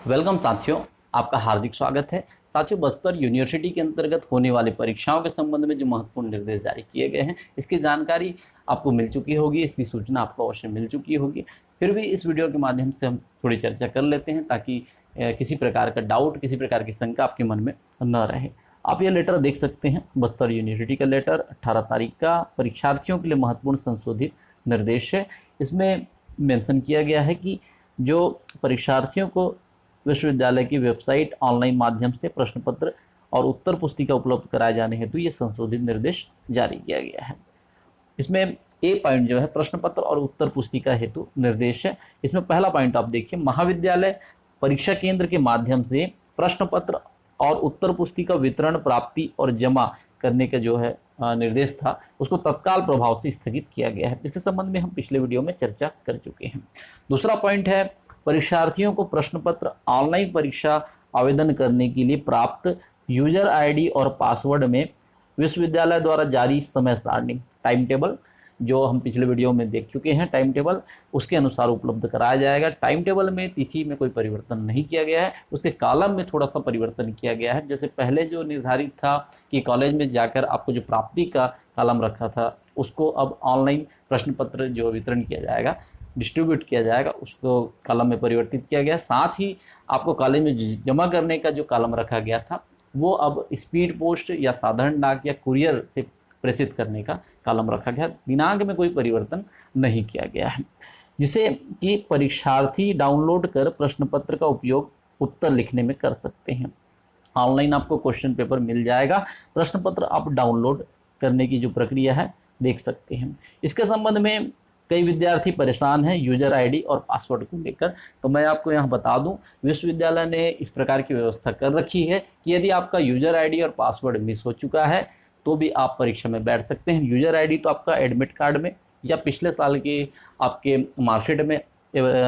Welcome साथियों, आपका हार्दिक स्वागत है। साथियों, बस्तर यूनिवर्सिटी के अंतर्गत होने वाली परीक्षाओं के संबंध में जो महत्वपूर्ण निर्देश जारी किए गए हैं, इसकी जानकारी आपको मिल चुकी होगी, इसकी सूचना आपको अवश्य मिल चुकी होगी। फिर भी इस वीडियो के माध्यम से हम थोड़ी चर्चा कर लेते हैं ताकि किसी प्रकार का डाउट, किसी प्रकार की शंका आपके मन में न रहे। आप ये लेटर देख सकते हैं, बस्तर यूनिवर्सिटी का लेटर 18 तारीख का परीक्षार्थियों के लिए महत्वपूर्ण संशोधित निर्देश है। इसमें मेंशन किया गया है कि जो परीक्षार्थियों को विश्वविद्यालय की वेबसाइट ऑनलाइन माध्यम से प्रश्न पत्र और उत्तर पुस्तिका उपलब्ध कराए जाने हेतु ये संशोधित निर्देश जारी किया गया है। इसमें ए पॉइंट जो है प्रश्न पत्र और उत्तर पुस्तिका हेतु निर्देश है। इसमें पहला पॉइंट आप देखिए, महाविद्यालय परीक्षा केंद्र के माध्यम से प्रश्न पत्र और उत्तर पुस्तिका वितरण, प्राप्ति और जमा करने का जो है निर्देश था, उसको तत्काल प्रभाव से स्थगित किया गया है। इसके संबंध में हम पिछले वीडियो में चर्चा कर चुके हैं। दूसरा पॉइंट है, परीक्षार्थियों को प्रश्न पत्र ऑनलाइन परीक्षा आवेदन करने के लिए प्राप्त यूजर आईडी और पासवर्ड में विश्वविद्यालय द्वारा जारी समय सारणी टाइम टेबल, जो हम पिछले वीडियो में देख चुके हैं, टाइम टेबल उसके अनुसार उपलब्ध कराया जाएगा। टाइम टेबल में तिथि में कोई परिवर्तन नहीं किया गया है, उसके कॉलम में थोड़ा सा परिवर्तन किया गया है। जैसे पहले जो निर्धारित था कि कॉलेज में जाकर आपको जो प्राप्ति का कॉलम रखा था, उसको अब ऑनलाइन प्रश्न पत्र जो वितरण किया जाएगा, डिस्ट्रीब्यूट किया जाएगा, उसको कॉलम में परिवर्तित किया गया। साथ ही आपको कॉलेज में जमा करने का जो कॉलम रखा गया था, वो अब स्पीड पोस्ट या साधारण डाक या कुरियर से प्रेषित करने का कॉलम रखा गया। दिनांक में कोई परिवर्तन नहीं किया गया है, जिसे कि परीक्षार्थी डाउनलोड कर प्रश्न पत्र का उपयोग उत्तर लिखने में कर सकते हैं। ऑनलाइन आपको क्वेश्चन पेपर मिल जाएगा, प्रश्न पत्र आप डाउनलोड करने की जो प्रक्रिया है देख सकते हैं। इसके संबंध में कई विद्यार्थी परेशान हैं यूजर आईडी और पासवर्ड को लेकर, तो मैं आपको यहाँ बता दूं, विश्वविद्यालय ने इस प्रकार की व्यवस्था कर रखी है कि यदि आपका यूजर आईडी और पासवर्ड मिस हो चुका है तो भी आप परीक्षा में बैठ सकते हैं। यूजर आईडी तो आपका एडमिट कार्ड में या पिछले साल के आपके मार्कशीट में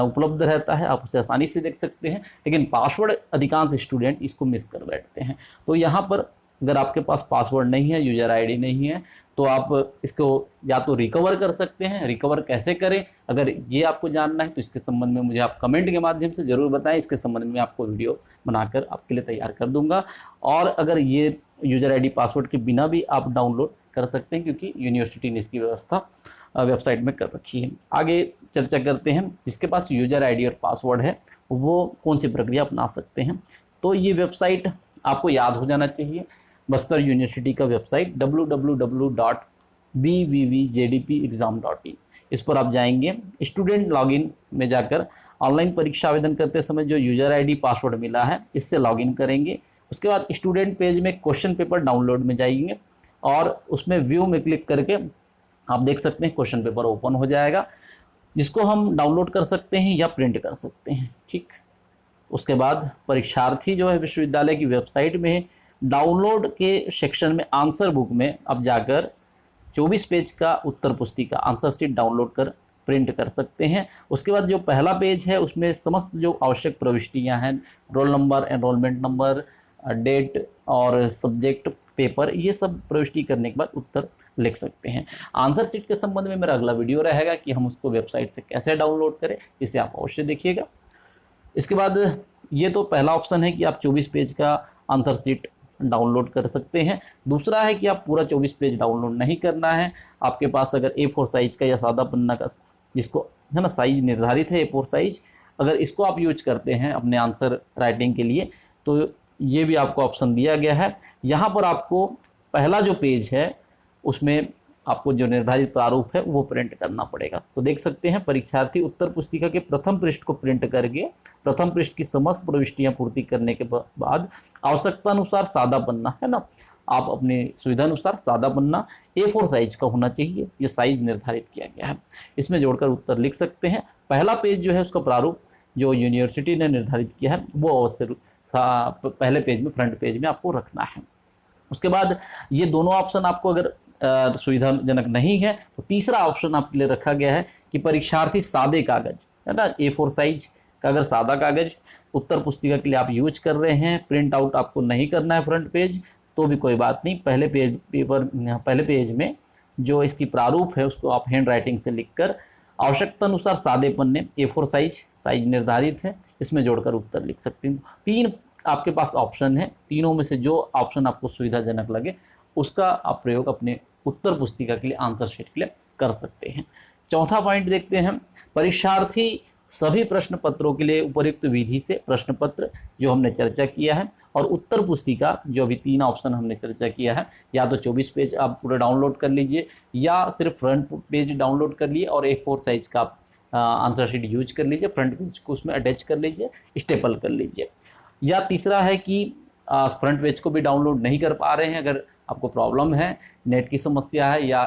उपलब्ध रहता है, आप उसे आसानी से देख सकते हैं। लेकिन पासवर्ड अधिकांश स्टूडेंट इसको मिस कर बैठते हैं। तो यहाँ पर अगर आपके पास पासवर्ड नहीं है, यूजर आईडी नहीं है, तो आप इसको या तो रिकवर कर सकते हैं। रिकवर कैसे करें, अगर ये आपको जानना है तो इसके संबंध में मुझे आप कमेंट के माध्यम से ज़रूर बताएं। इसके संबंध में आपको वीडियो बनाकर आपके लिए तैयार कर दूंगा। और अगर ये यूजर आईडी पासवर्ड के बिना भी आप डाउनलोड कर सकते हैं, क्योंकि यूनिवर्सिटी ने इसकी व्यवस्था वेबसाइट में कर रखी है। आगे चर्चा करते हैं, जिसके पास यूजर आईडी और पासवर्ड है वो कौन सी प्रक्रिया अपना सकते हैं। तो ये वेबसाइट आपको याद हो जाना चाहिए, बस्तर यूनिवर्सिटी का वेबसाइट www.bvvjdpexam.in। इस पर आप जाएंगे, स्टूडेंट लॉगिन में जाकर ऑनलाइन परीक्षा आवेदन करते समय जो यूजर आईडी पासवर्ड मिला है, इससे लॉगिन करेंगे। उसके बाद स्टूडेंट पेज में क्वेश्चन पेपर डाउनलोड में जाएंगे और उसमें व्यू में क्लिक करके आप देख सकते हैं क्वेश्चन पेपर ओपन हो जाएगा, जिसको हम डाउनलोड कर सकते हैं या प्रिंट कर सकते हैं। ठीक, उसके बाद परीक्षार्थी जो है विश्वविद्यालय की वेबसाइट में डाउनलोड के सेक्शन में आंसर बुक में अब जाकर 24 पेज का उत्तर पुस्तिका आंसर शीट डाउनलोड कर प्रिंट कर सकते हैं। उसके बाद जो पहला पेज है उसमें समस्त जो आवश्यक प्रविष्टियां हैं, roll number, enrolment number, date और सब्जेक्ट, पेपर, ये सब प्रविष्टि करने के बाद उत्तर लिख सकते हैं। आंसर शीट के संबंध में मेरा अगला वीडियो रहेगा कि हम उसको वेबसाइट से कैसे डाउनलोड करें, इसे आप अवश्य देखिएगा। इसके बाद ये तो पहला ऑप्शन है कि आप 24 पेज का आंसर शीट डाउनलोड कर सकते हैं। दूसरा है कि आप पूरा 24 पेज डाउनलोड नहीं करना है, आपके पास अगर A4 साइज का या सादा पन्ना का, जिसको है ना साइज निर्धारित है A4 साइज, अगर इसको आप यूज करते हैं अपने आंसर राइटिंग के लिए, तो ये भी आपको ऑप्शन दिया गया है। यहाँ पर आपको पहला जो पेज है उसमें आपको जो निर्धारित प्रारूप है वो प्रिंट करना पड़ेगा। तो देख सकते हैं, परीक्षार्थी उत्तर पुस्तिका के प्रथम पृष्ठ को प्रिंट करके प्रथम पृष्ठ की समस्त प्रविष्टियां पूर्ति करने के बाद आवश्यकता अनुसार सादा पन्ना, है ना, आप अपनी सुविधा अनुसार सादा पन्ना A4 साइज का होना चाहिए, ये साइज निर्धारित किया गया है, इसमें जोड़कर उत्तर लिख सकते हैं। पहला पेज जो है उसका प्रारूप जो यूनिवर्सिटी ने निर्धारित किया है वो अवश्य पहले पेज में, फ्रंट पेज में आपको रखना है। उसके बाद ये दोनों ऑप्शन आपको अगर सुविधाजनक नहीं है तो तीसरा ऑप्शन आपके लिए रखा गया है कि परीक्षार्थी सादे कागज, है ना, A4 साइज का अगर सादा कागज उत्तर पुस्तिका के लिए आप यूज कर रहे हैं, प्रिंट आउट आपको नहीं करना है फ्रंट पेज, तो भी कोई बात नहीं। पहले पेज में जो इसकी प्रारूप है उसको आप हैंड राइटिंग से लिखकर आवश्यकता अनुसार सादे पन्ने A4 साइज निर्धारित है, इसमें जोड़कर उत्तर लिख सकते हैं। 3 आपके पास ऑप्शन है, तीनों में से जो ऑप्शन आपको सुविधाजनक लगे उसका आप प्रयोग अपने उत्तर पुस्तिका के लिए, आंसर शीट के लिए कर सकते हैं। चौथा पॉइंट देखते हैं, परीक्षार्थी सभी प्रश्न पत्रों के लिए उपयुक्त विधि से प्रश्न पत्र जो हमने चर्चा किया है और उत्तर पुस्तिका जो अभी 3 ऑप्शन हमने चर्चा किया है, या तो 24 पेज आप पूरा डाउनलोड कर लीजिए या सिर्फ फ्रंट पेज डाउनलोड कर लिए और A4 साइज का आंसर शीट यूज कर लीजिए, फ्रंट पेज को उसमें अटैच कर लीजिए, स्टेपल कर लीजिए। या तीसरा है कि फ्रंट पेज को भी डाउनलोड नहीं कर पा रहे हैं, अगर आपको प्रॉब्लम है, नेट की समस्या है या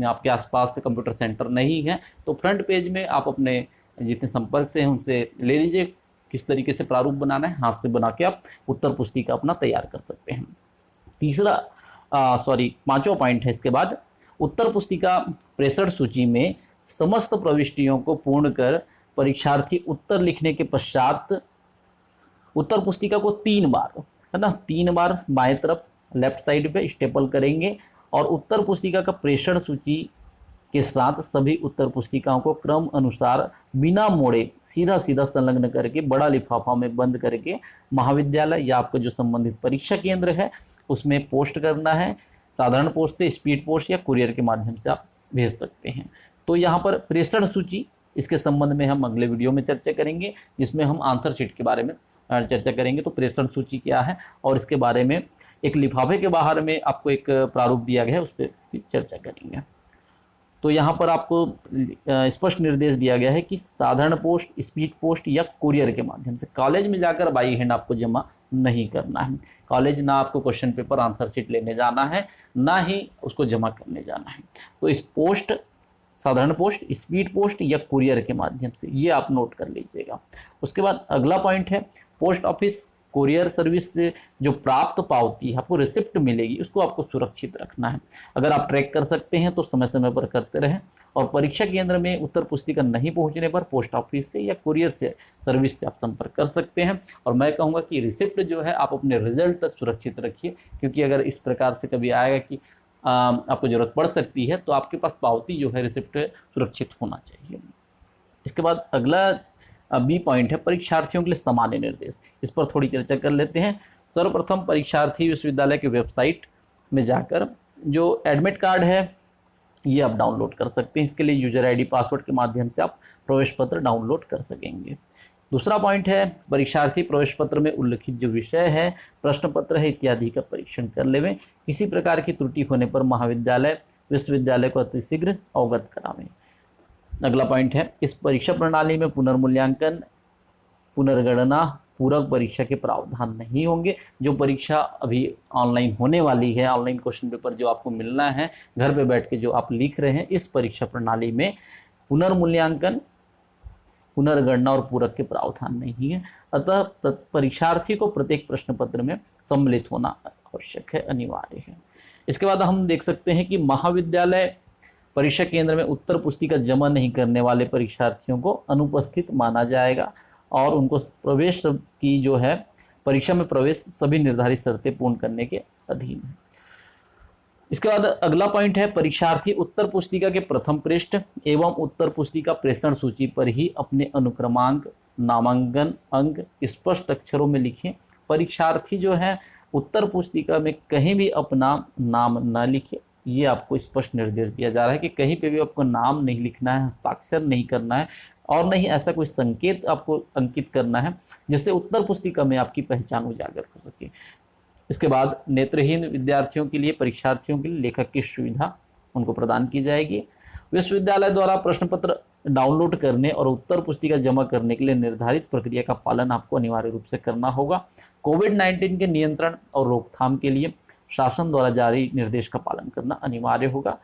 आपके आसपास से कंप्यूटर सेंटर नहीं है, तो फ्रंट पेज में आप अपने जितने संपर्क से हैं उनसे ले लीजिए किस तरीके से प्रारूप बनाना है, हाथ से बना के आप उत्तर पुस्तिका अपना तैयार कर सकते हैं। पांचवा पॉइंट है इसके बाद, उत्तर पुस्तिका प्रेषण सूची में समस्त प्रविष्टियों को पूर्ण कर परीक्षार्थी उत्तर लिखने के पश्चात उत्तर पुस्तिका को 3 बार, है ना, 3 बार बाएं तरफ लेफ्ट साइड पे स्टेपल करेंगे और उत्तर पुस्तिका का प्रेषण सूची के साथ सभी उत्तर पुस्तिकाओं को क्रम अनुसार बिना मोड़े सीधा सीधा संलग्न करके बड़ा लिफाफा में बंद करके महाविद्यालय या आपका जो संबंधित परीक्षा केंद्र है उसमें पोस्ट करना है। साधारण पोस्ट से, स्पीड पोस्ट या कुरियर के माध्यम से आप भेज सकते हैं। तो यहाँ पर प्रेषण सूची, इसके संबंध में हम अगले वीडियो में चर्चा करेंगे, जिसमें हम आंसर शीट के बारे में चर्चा करेंगे। तो प्रेषण सूची क्या है और इसके बारे में एक लिफाफे के बाहर में आपको एक प्रारूप दिया गया है, उस पर भी चर्चा करेंगे। तो यहाँ पर आपको स्पष्ट निर्देश दिया गया है कि साधारण पोस्ट, स्पीड पोस्ट या कुरियर के माध्यम से, कॉलेज में जाकर बाई हैंड आपको जमा नहीं करना है। कॉलेज ना आपको क्वेश्चन पेपर आंसर शीट लेने जाना है, ना ही उसको जमा करने जाना है। तो इस पोस्ट, साधारण पोस्ट, स्पीड पोस्ट या कुरियर के माध्यम से, ये आप नोट कर लीजिएगा। उसके बाद अगला पॉइंट है, पोस्ट ऑफिस कुरियर सर्विस से जो प्राप्त पावती आपको रिसिप्ट मिलेगी उसको आपको सुरक्षित रखना है। अगर आप ट्रैक कर सकते हैं तो समय समय पर करते रहें। और परीक्षा केंद्र में उत्तर पुस्तिका नहीं पहुंचने पर पोस्ट ऑफिस से या कुरियर से सर्विस से आप संपर्क कर सकते हैं। और मैं कहूँगा कि रिसिप्ट जो है आप अपने रिजल्ट तक सुरक्षित रखिए, क्योंकि अगर इस प्रकार से कभी आएगा कि आपको ज़रूरत पड़ सकती है तो आपके पास पावती जो है, रिसिप्ट सुरक्षित होना चाहिए। इसके बाद अगला बी पॉइंट है, परीक्षार्थियों के लिए सामान्य निर्देश। इस पर थोड़ी चर्चा कर लेते हैं। सर्वप्रथम परीक्षार्थी विश्वविद्यालय की वेबसाइट में जाकर जो एडमिट कार्ड है ये आप डाउनलोड कर सकते हैं। इसके लिए यूजर आईडी पासवर्ड के माध्यम से आप प्रवेश पत्र डाउनलोड कर सकेंगे। दूसरा पॉइंट है, परीक्षार्थी प्रवेश पत्र में उल्लिखित जो विषय है, प्रश्न पत्र है इत्यादि का परीक्षण कर लेवें। किसी प्रकार की त्रुटि होने पर महाविद्यालय विश्वविद्यालय को अतिशीघ्र अवगत करावें। अगला पॉइंट है, इस परीक्षा प्रणाली में पुनर्मूल्यांकन, पुनर्गणना, पूरक परीक्षा के प्रावधान नहीं होंगे। जो परीक्षा अभी ऑनलाइन होने वाली है, ऑनलाइन क्वेश्चन पेपर जो आपको मिलना है घर पे बैठ के जो आप लिख रहे हैं, इस परीक्षा प्रणाली में पुनर्मूल्यांकन, पुनर्गणना और पूरक के प्रावधान नहीं है। अतः परीक्षार्थी को प्रत्येक प्रश्न पत्र में सम्मिलित होना आवश्यक है, अनिवार्य है। इसके बाद हम देख सकते हैं कि महाविद्यालय परीक्षा केंद्र में उत्तर पुस्तिका जमा नहीं करने वाले परीक्षार्थियों को अनुपस्थित माना जाएगा और उनको प्रवेश की जो है, परीक्षा में प्रवेश सभी निर्धारित शर्तें पूर्ण करने के अधीन है। इसके बाद अगला पॉइंट है, परीक्षार्थी उत्तर पुस्तिका के प्रथम पृष्ठ एवं उत्तर पुस्तिका प्रेषण सूची पर ही अपने अनुक्रमांक, नामांकन अंक स्पष्ट अक्षरों में लिखें। परीक्षार्थी जो है उत्तर पुस्तिका में कहीं भी अपना नाम न लिखे, ये आपको स्पष्ट निर्देश दिया जा रहा है कि कहीं पे भी आपको नाम नहीं लिखना है, हस्ताक्षर नहीं करना है और नहीं ऐसा कोई संकेत आपको अंकित करना है जिससे उत्तर पुस्तिका में आपकी पहचान उजागर हो सके। इसके बाद नेत्रहीन विद्यार्थियों के लिए, परीक्षार्थियों के लिए लेखक की सुविधा उनको प्रदान की जाएगी। विश्वविद्यालय द्वारा प्रश्न पत्र डाउनलोड करने और उत्तर पुस्तिका जमा करने के लिए निर्धारित प्रक्रिया का पालन आपको अनिवार्य रूप से करना होगा। कोविड-19 के नियंत्रण और रोकथाम के लिए शासन द्वारा जारी निर्देश का पालन करना अनिवार्य होगा।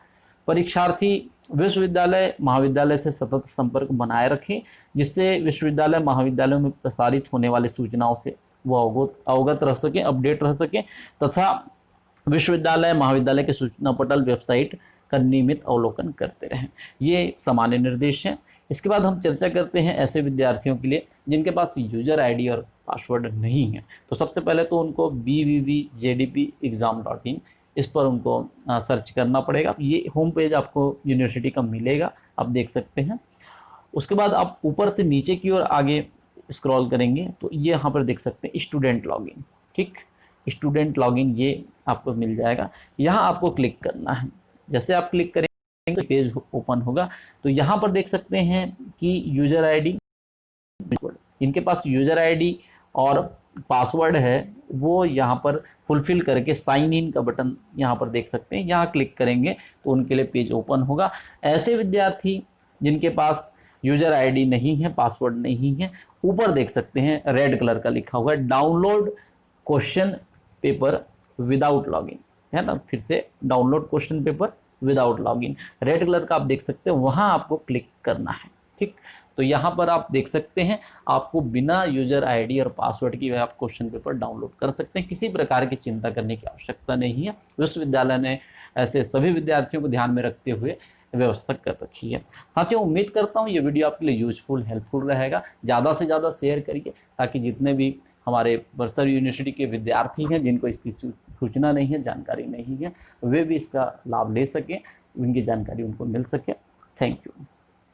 परीक्षार्थी विश्वविद्यालय महाविद्यालय से सतत संपर्क बनाए रखें, जिससे विश्वविद्यालय महाविद्यालयों में प्रसारित होने वाली सूचनाओं से वो अवगत रह सकें, अपडेट रह सकें तथा विश्वविद्यालय महाविद्यालय के सूचना पटल वेबसाइट का नियमित अवलोकन करते रहें। ये सामान्य निर्देश हैं। इसके बाद हम चर्चा करते हैं ऐसे विद्यार्थियों के लिए जिनके पास यूजर आईडी और पासवर्ड नहीं है। तो सबसे पहले तो उनको bvvjdpexam.in इस पर उनको सर्च करना पड़ेगा। ये होम पेज आपको यूनिवर्सिटी का मिलेगा, आप देख सकते हैं। उसके बाद आप ऊपर से नीचे की ओर आगे स्क्रॉल करेंगे तो ये यहाँ पर देख सकते हैं स्टूडेंट लॉगिन। ठीक, स्टूडेंट लॉगिन ये आपको मिल जाएगा। यहाँ आपको क्लिक करना है। जैसे आप क्लिक करेंगे तो पेज ओपन होगा। तो यहाँ पर देख सकते हैं कि यूजर आईडी, इनके पास यूजर आईडी और पासवर्ड है, वो यहाँ पर फुलफिल करके साइन इन का बटन यहाँ पर देख सकते हैं। यहाँ क्लिक करेंगे तो उनके लिए पेज ओपन होगा। ऐसे विद्यार्थी जिनके पास यूजर आईडी नहीं है, पासवर्ड नहीं है, ऊपर देख सकते हैं रेड कलर का लिखा हुआ है download question paper without login, है ना। फिर से download question paper without login, red colour का आप देख सकते हैं, वहाँ आपको क्लिक करना है। ठीक, तो यहाँ पर आप देख सकते हैं आपको बिना यूजर आईडी और पासवर्ड की आप क्वेश्चन पेपर डाउनलोड कर सकते हैं। किसी प्रकार की चिंता करने की आवश्यकता नहीं है। विश्वविद्यालय ने ऐसे सभी विद्यार्थियों को ध्यान में रखते हुए व्यवस्था कर रखी है। साथियों, उम्मीद करता हूँ ये वीडियो आपके लिए यूजफुल, हेल्पफुल रहेगा। ज़्यादा से ज़्यादा शेयर करिए ताकि जितने भी हमारे बस्तर यूनिवर्सिटी के विद्यार्थी हैं जिनको इसकी सूचना नहीं है, जानकारी नहीं है, वे भी इसका लाभ ले सकें, उनकी जानकारी उनको मिल सके। Thank you.